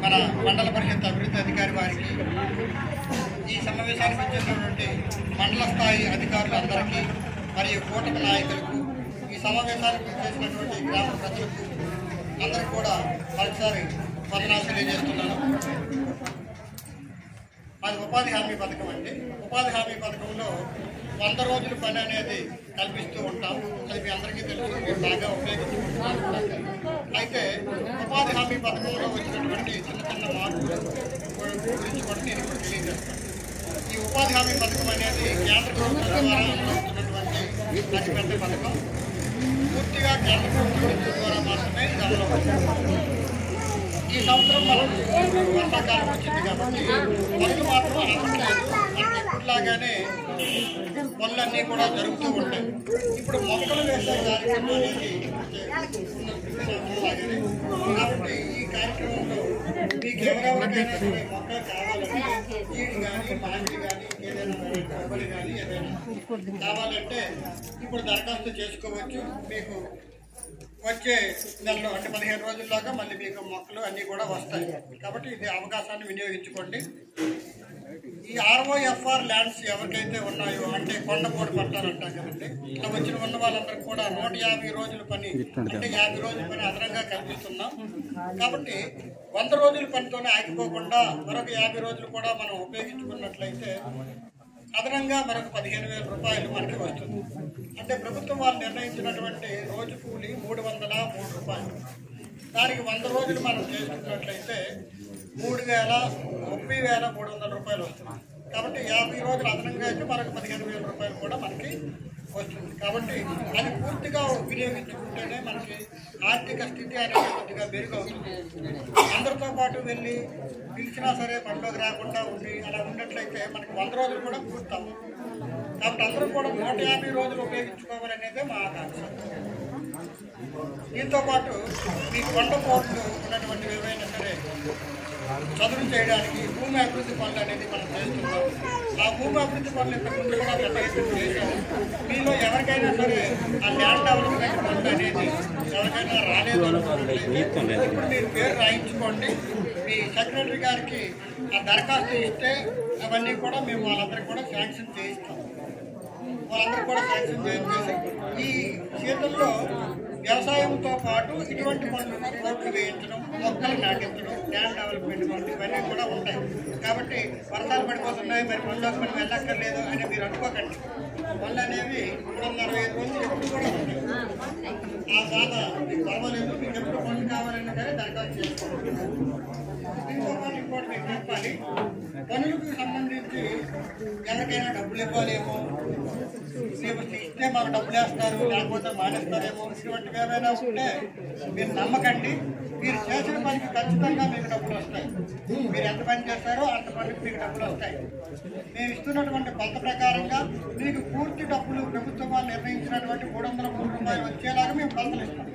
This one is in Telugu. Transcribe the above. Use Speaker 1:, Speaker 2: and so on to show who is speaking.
Speaker 1: మన మండల పరిషత్ అభివృద్ధి అధికారి వారికి, ఈ సమావేశానికి వచ్చేటటువంటి మండల స్థాయి అధికారులందరికీ మరియు కూటమి నాయకులకు, ఈ సమావేశానికి చేసినటువంటి గ్రామ ప్రజలకు అందరికీ కూడా మరోసారి వందనాలు తెలియజేస్తున్నాను. అది ఉపాధి హామీ పథకం అండి. ఉపాధి హామీ పథకంలో 100 రోజుల పని అనేది కల్పిస్తూ ఉంటాం. అది మీ అందరికీ తెలుసు, మీరు బాగా ఉపయోగించుకుంటున్నారు. అయితే ఉపాధి హామీ పథకంలో వచ్చినటువంటి చిన్న చిన్న మార్పుల గురించి కూడా నేను ఇప్పుడు తెలియజేస్తాను. ఈ ఉపాధి హామీ పథకం అనేది కేంద్ర ప్రభుత్వం ద్వారా అమలవుతున్నటువంటి అతిపెద్ద పథకం. పూర్తిగా కేంద్ర ప్రభుత్వం ద్వారా మాత్రమే ఇది అమలవుతుంది. ఈ సంవత్సరం మనం వర్షాకాలం వచ్చింది కాబట్టి పనులు మాత్రం అవ్వట్లేదు. మనకి ఎప్పుడులాగానే పనులన్నీ కూడా జరుగుతూ ఉంటాయి. ఇప్పుడు మొక్కలు వేసే కార్యక్రమం అనేది కాబట్టి ఈ కార్యక్రమంలో మీకు ఎవరెవరికైనా సరే మొక్కలు కావాలంటే ఈడు కానీ మామిడి కానీ ఏదైనా కొబ్బరి కానీ ఏదైనా కావాలంటే ఇప్పుడు దరఖాస్తు చేసుకోవచ్చు. మీకు వచ్చే నెలలో అంటే 15 రోజుల్లోగా మళ్ళీ మీకు మొక్కలు అన్నీ కూడా వస్తాయి. కాబట్టి ఇది అవకాశాన్ని వినియోగించుకోండి. ఈ ROFR ల్యాండ్స్ ఎవరికైతే ఉన్నాయో అంటే కొండపోటు పట్టాలు అంటాం కదండి, ఇలా ఉన్న వాళ్ళందరికీ కూడా 150 రోజుల పని అంటే 50 రోజుల పని అదనంగా కల్పిస్తున్నాం. కాబట్టి 100 రోజుల పనితోనే ఆగిపోకుండా మరొక 50 రోజులు కూడా మనం ఉపయోగించుకున్నట్లయితే అదనంగా మరొక 15,000 రూపాయలు మనకి వస్తుంది. అంటే ప్రభుత్వం వాళ్ళు నిర్ణయించినటువంటి రోజు కూలి 303 రూపాయలు. దానికి 100 రోజులు మనం చేసుకున్నట్లయితే 30,300 రూపాయలు వస్తుంది. కాబట్టి 50 రోజులు అదనంగా అయితే మరొక 15,000 రూపాయలు కూడా మనకి వస్తుంది. కాబట్టి అది పూర్తిగా వినియోగించుకుంటేనే మనకి ఆర్థిక స్థితి అనేది కొద్దిగా మెరుగవుతుంది. అందరితో పాటు వెళ్ళి పిలిచినా సరే పనిలోకి రాకుండా ఉండి అలా ఉన్నట్లయితే మనకి 100 రోజులు కూడా పూర్తవు. కాబట్టి అందరూ కూడా 150 రోజులు ఉపయోగించుకోవాలనేదే మా ఆకాంక్ష. దీంతో పాటు మీ కొండపోట్లు ఉన్నటువంటి ఏవైనా సరే చదువు చేయడానికి భూమి అభివృద్ధి పనులు అనేది మనం చేస్తున్నాం. ఆ భూమి అభివృద్ధి పనులు ఇంతకుముందు కూడా పెద్ద ఎత్తున చేశాము. మీలో ఎవరికైనా సరే ఆ ల్యాండ్ డెవలప్మెంట్ ఫండ్ అనేది ఎవరికైనా రాలేదు అనుకున్నట్లయితే ఇప్పుడు మీరు పేరు రాయించుకోండి. మీ సెక్రటరీ గారికి ఆ దరఖాస్తు ఇస్తే అవన్నీ కూడా మేము వాళ్ళందరికీ కూడా శాంక్షన్ చేయిస్తాం. వాళ్ళందరూ కూడా శాంక్షన్ చేసి ఈ సీజన్లో వ్యవసాయంతో పాటు ఇటువంటి పనులు రోడ్లు వేయించడం, మొక్కలు నాటించడం, ల్యాండ్ డెవలప్మెంట్ పనులు ఇవన్నీ కూడా ఉంటాయి. కాబట్టి వర్షాలు పడిపోతున్నాయి, మరి పనులకు మనం వెళ్ళక్కర్లేదు అని మీరు అనుకోకండి. పనులు అనేవి 365 రోజులు ఎప్పుడు కూడా ఉంటాయి. ఆ బాధ మీకు పర్వాలేదు. మీకు ఎప్పుడు పనులు కావాలన్నా సరే దరఖాస్తు చేసుకోండి. దీంతో పాటు ఇంకోటి మీకు చెప్పాలి, పనులకు సంబంధించి ఎవరికైనా డబ్బులు ఇవ్వాలేమో, ఇస్తే మాకు డబ్బులు వేస్తారు లేకపోతే మానేస్తారేమో, ఇటువంటివి ఏమైనా ఉంటే మీరు నమ్మకండి. మీరు చేసిన పనికి ఖచ్చితంగా మీకు డబ్బులు వస్తాయి. మీరు ఎంత పని చేస్తారో అంత పనికి మీకు డబ్బులు వస్తాయి. మేము ఇస్తున్నటువంటి కొలత ప్రకారంగా మీకు పూర్తి డబ్బులు ప్రభుత్వం నిర్ణయించినటువంటి 303 రూపాయలు వచ్చేలాగా మేము కొలతలు ఇస్తాం.